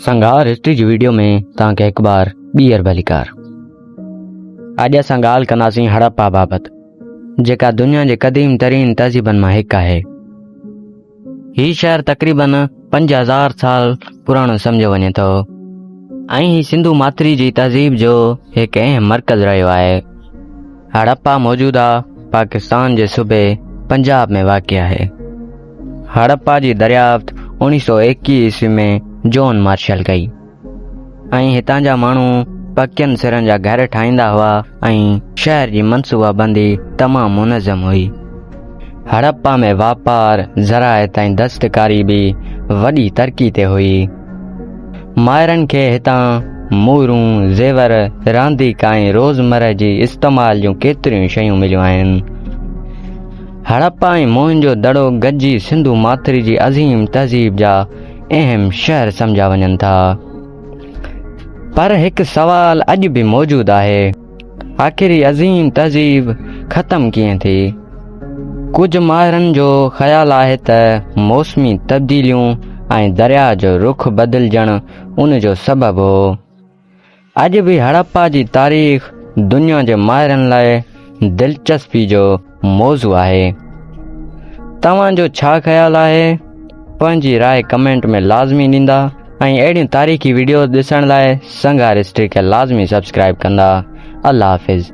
संगार history जी video में तव्हांखे हिकु बार ॿीहर भलीकार। अॼु असां ॻाल्हि कंदासीं हड़प्पा बाबति, जेका दुनिया जे क़दीम तरीन तहज़ीबनि मां हिकु आहे। हीउ शहर तक़रीबन 5000 साल पुराणो सम्झो वञे थो ऐं ही सिंधु माथिरी जी तहज़ीब जो हिकु अहम मर्कज़ रहियो आहे। हड़प्पा मौजूदा पाकिस्तान जे सूबे पंजाब में वाक़िअ आहे। हड़प्पा जी दरियाफ़्त 1921 ईस्वी में जॉन मार्शल कई ऐं हितां जा माण्हू पकियनि सिरनि जा घर ठाहींदा हुआ ऐं शहर जी मनसूबाबंदी तमामु मुनज़म हुई। हड़प्पा में वापार, ज़राइत ऐं दस्तकारी बि वॾी तरक़ी ते हुई। माहिरनि खे हितां मूरूं, ज़ेवर, रांदीक ऐं रोज़मर्रा जी इस्तेमाल जूं केतिरियूं शयूं मिलियूं आहिनि। हड़प्पा ऐं मोहनजो दड़ो गॾिजी सिंधु माथिरी जी अज़ीम तहज़ीब जा अहम शहर सम्झा वञनि था। पर हिकु सवाल अॼु बि मौजूदु आहे, आख़िर ही अज़ीम तहज़ीब ख़तम कीअं थी? कुझु माहिरनि जो ख़्यालु आहे त मौसमी तब्दीलियूं ऐं दरिया जो रुख बदिलजणु उन जो सबबु हो। अॼु बि हड़प्पा जी तारीख़ दुनिया जे माहिरनि लाइ दिलचस्पी जो मौज़ू आहे। तव्हांजो छा ख़्यालु आहे? पंहिंजी राय कमेंट में लाज़मी ॾींदा ऐं अहिड़ियूं तारीख़ी वीडियो ॾिसण लाइ संगार हिस्ट्री खे लाज़मी सब्सक्राइब कंदा। अल्लाह हाफ़िज़।